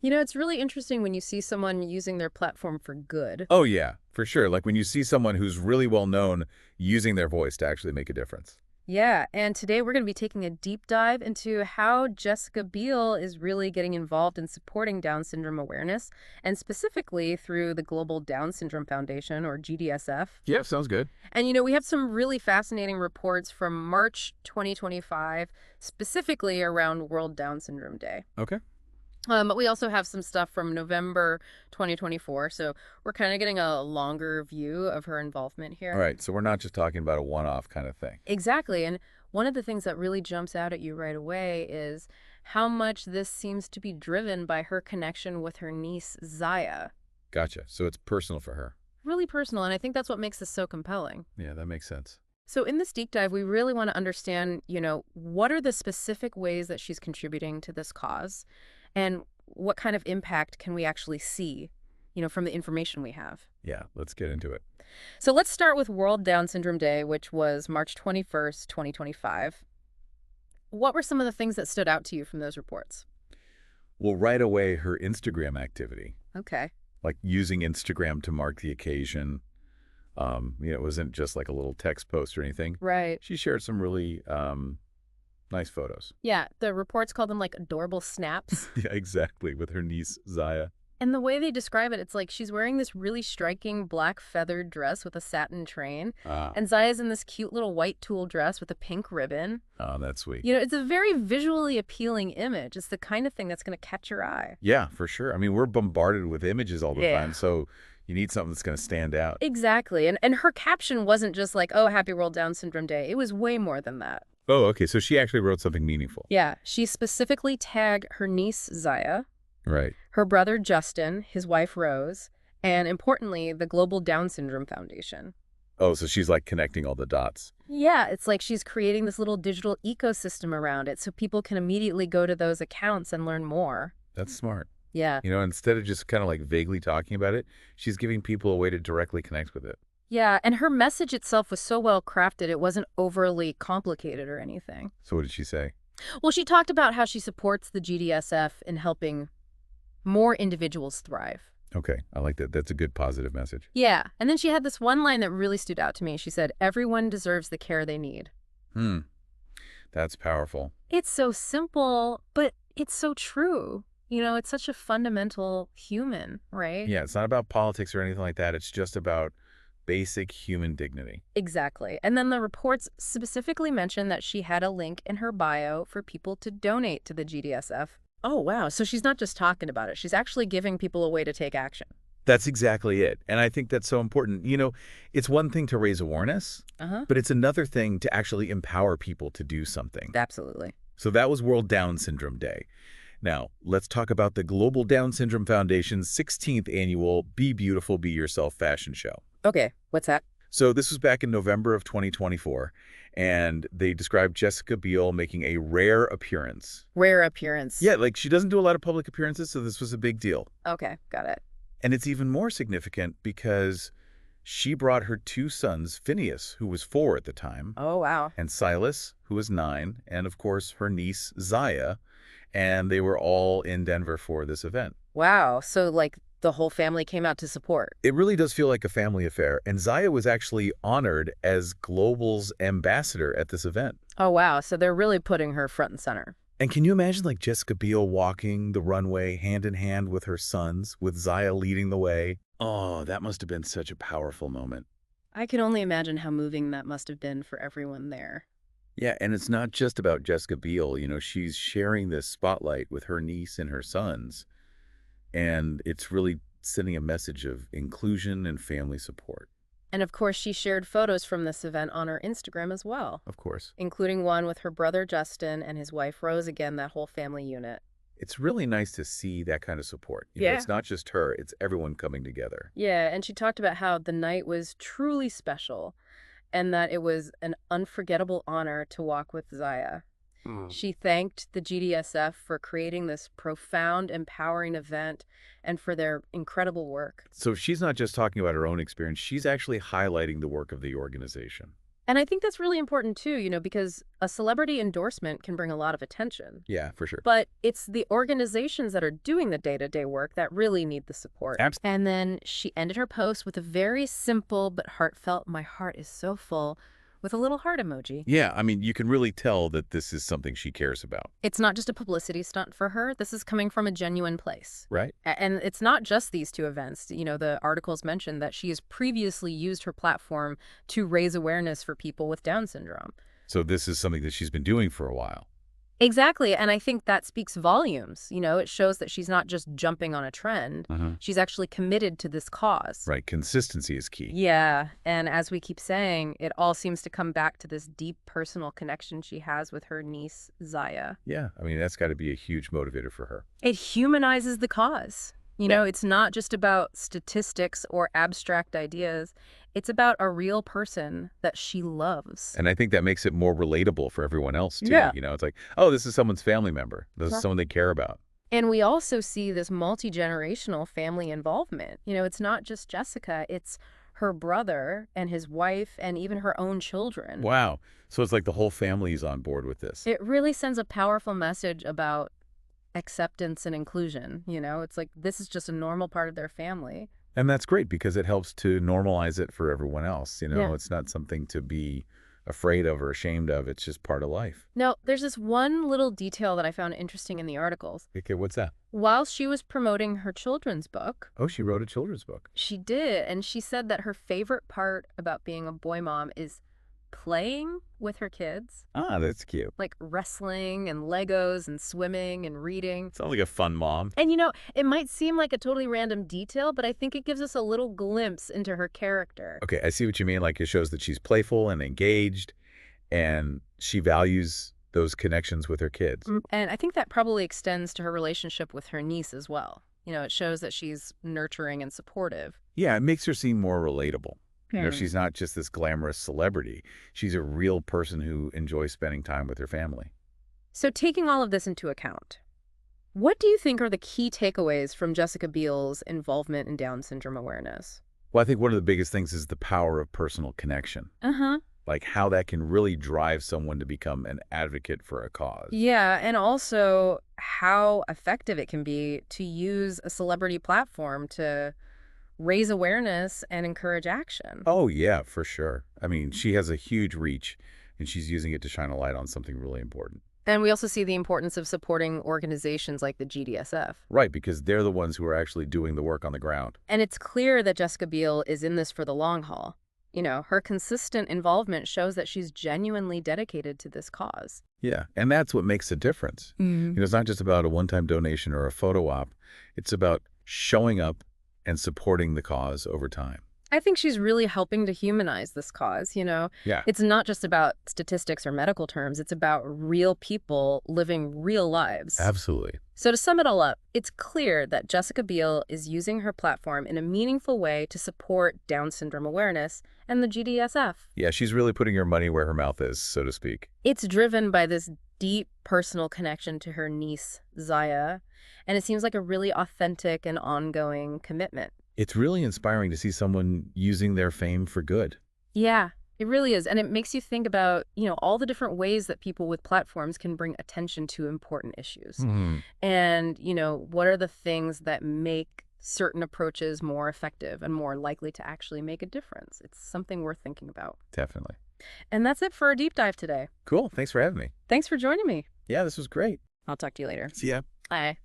You know, it's really interesting when you see someone using their platform for good. Oh, yeah, for sure. Like when you see someone who's really well known using their voice to actually make a difference. Yeah, and today we're going to be taking a deep dive into how Jessica Biel is really getting involved in supporting Down syndrome awareness, and specifically through the Global Down Syndrome Foundation, or GDSF. Yeah, sounds good. And, you know, we have some really fascinating reports from March 2025, specifically around World Down Syndrome Day. Okay. But we also have some stuff from November 2024, so we're kind of getting a longer view of her involvement All here. right. So we're not just talking about a one-off kind of thing. Exactly. And one of the things that really jumps out at you right away is how much this seems to be driven by her connection with her niece, Zaya. Gotcha. So it's personal for her. Really personal, and I think that's what makes this so compelling. Yeah, that makes sense. So in this deep dive, we really want to understand, what are the specific ways that she's contributing to this cause, and what kind of impact can we actually see, from the information we have. Yeah, let's get into it. So let's start with World Down Syndrome Day, which was March 21st, 2025. What were some of the things that stood out to you from those reports? Well, right away, her Instagram activity, Okay. like using Instagram to mark the occasion. It wasn't just like a little text post or anything. Right. She shared some really nice photos. Yeah, the reports call them like adorable snaps. Yeah, exactly, with her niece, Zaya. And the way they describe it, it's like she's wearing this really striking black feathered dress with a satin train. Ah, And Zaya's in this cute little white tulle dress with a pink ribbon. oh, that's sweet. It's a very visually appealing image. It's the kind of thing that's going to catch your eye. Yeah, for sure. I mean, we're bombarded with images all the Yeah. time, so you need something that's going to stand out. Exactly. And her caption wasn't just like, oh, happy World Down Syndrome Day. It was way more than that. Oh, okay, so she actually wrote something meaningful. Yeah, she specifically tagged her niece, Zaya, Right. her brother, Justin, his wife, Rose, and importantly, the Global Down Syndrome Foundation. Oh, so she's like connecting all the dots. Yeah, it's like she's creating this little digital ecosystem around it so people can immediately go to those accounts and learn more. That's smart. Yeah. Instead of just kind of like vaguely talking about it, she's giving people a way to directly connect with it. Yeah, and her message itself was so well crafted, it wasn't overly complicated or anything. So what did she say? Well, she talked about how she supports the GDSF in helping more individuals thrive. Okay, I like that. That's a good positive message. Yeah, and then she had this one line that really stood out to me. She said, everyone deserves the care they need. Hmm, that's powerful. It's so simple, but it's so true. It's such a fundamental human, right? Yeah, it's not about politics or anything like that. It's just about basic human dignity. Exactly. And then the reports specifically mentioned that she had a link in her bio for people to donate to the GDSF. Oh, wow. So she's not just talking about it. She's actually giving people a way to take action. That's exactly it. And I think that's so important. It's one thing to raise awareness, Uh-huh. but it's another thing to actually empower people to do something. Absolutely. So that was World Down Syndrome Day. Now, let's talk about the Global Down Syndrome Foundation's 16th annual Be Beautiful, Be Yourself fashion show. Okay. What's that? So this was back in November of 2024, and they described Jessica Biel making a rare appearance. Rare appearance. Yeah, like she doesn't do a lot of public appearances, so this was a big deal. Okay. Got it. And it's even more significant because she brought her two sons, Phineas, who was 4 at the time, Oh, wow. and Silas, who was 9, and of course her niece, Zaya, and they were all in Denver for this event. Wow. So, like, the whole family came out to support. It really does feel like a family affair, and Zaya was actually honored as Global's ambassador at this event. Oh, wow. So they're really putting her front and center. And can you imagine like Jessica Biel walking the runway hand in hand with her sons, with Zaya leading the way? Oh, that must have been such a powerful moment. I can only imagine how moving that must have been for everyone there. Yeah, and it's not just about Jessica Biel. She's sharing this spotlight with her niece and her sons. And it's really sending a message of inclusion and family support. And of course, she shared photos from this event on her Instagram as well, Of course. including one with her brother Justin and his wife Rose, again, that whole family unit. It's really nice to see that kind of support. Yeah. It's not just her, it's everyone coming together. Yeah, and she talked about how the night was truly special and that it was an unforgettable honor to walk with Zaya. She thanked the GDSF for creating this profound, empowering event and for their incredible work. So she's not just talking about her own experience, she's actually highlighting the work of the organization. And I think that's really important too, because a celebrity endorsement can bring a lot of attention. Yeah, for sure. But it's the organizations that are doing the day-to-day work that really need the support. Absolutely. And then she ended her post with a very simple but heartfelt, "My heart is so full," with a little heart emoji. Yeah, I mean, you can really tell that this is something she cares about. It's not just a publicity stunt for her. This is coming from a genuine place. Right? And it's not just these two events. The articles mentioned that she has previously used her platform to raise awareness for people with Down syndrome. So this is something that she's been doing for a while. Exactly, and I think that speaks volumes. It shows that she's not just jumping on a trend. Uh-huh. She's actually committed to this cause. Right. Consistency is key. Yeah, and as we keep saying, it all seems to come back to this deep personal connection she has with her niece, Zaya. Yeah. I mean, that's got to be a huge motivator for her. It humanizes the cause. It's not just about statistics or abstract ideas. It's about a real person that she loves. And I think that makes it more relatable for everyone else, too. Yeah. It's like, oh, this is someone's family member. This is someone they care about. And we also see this multi-generational family involvement. It's not just Jessica, it's her brother and his wife and even her own children. Wow. So it's like the whole family is on board with this. It really sends a powerful message about acceptance and inclusion. It's like this is just a normal part of their family. And that's great because it helps to normalize it for everyone else. Yeah. It's not something to be afraid of or ashamed of. It's just part of life. Now, there's this one little detail that I found interesting in the articles. Okay, what's that? While she was promoting her children's book, Oh, she wrote a children's book. she did, and she said that her favorite part about being a boy mom is playing with her kids, Ah, that's cute. like wrestling and Legos and swimming and reading. Sounds like a fun mom. And it might seem like a totally random detail, but I think it gives us a little glimpse into her character. Okay, I see what you mean. Like it shows that she's playful and engaged and she values those connections with her kids. And I think that probably extends to her relationship with her niece as well. It shows that she's nurturing and supportive. Yeah, it makes her seem more relatable. Hmm. She's not just this glamorous celebrity. She's a real person who enjoys spending time with her family. So taking all of this into account, what do you think are the key takeaways from Jessica Biel's involvement in Down syndrome awareness? Well, I think one of the biggest things is the power of personal connection. Uh-huh. Like how that can really drive someone to become an advocate for a cause. Yeah, and also how effective it can be to use a celebrity platform to raise awareness and encourage action. Oh, yeah, for sure. I mean, she has a huge reach, and she's using it to shine a light on something really important. And we also see the importance of supporting organizations like the GDSF. Right, because they're the ones who are actually doing the work on the ground. And it's clear that Jessica Biel is in this for the long haul. Her consistent involvement shows that she's genuinely dedicated to this cause. Yeah, and that's what makes a difference. It's not just about a one-time donation or a photo op. It's about showing up and supporting the cause over time. I think she's really helping to humanize this cause. Yeah. It's not just about statistics or medical terms. It's about real people living real lives. Absolutely. So to sum it all up, it's clear that Jessica Biel is using her platform in a meaningful way to support Down syndrome awareness and the GDSF. Yeah, she's really putting her money where her mouth is, so to speak. It's driven by this deep personal connection to her niece, Zaya, and it seems like a really authentic and ongoing commitment. It's really inspiring to see someone using their fame for good. Yeah, it really is. And it makes you think about, all the different ways that people with platforms can bring attention to important issues. And, what are the things that make certain approaches more effective and more likely to actually make a difference? It's something worth thinking about. Definitely. And that's it for our deep dive today. Cool. Thanks for having me. Thanks for joining me. Yeah, this was great. I'll talk to you later. See ya. Bye.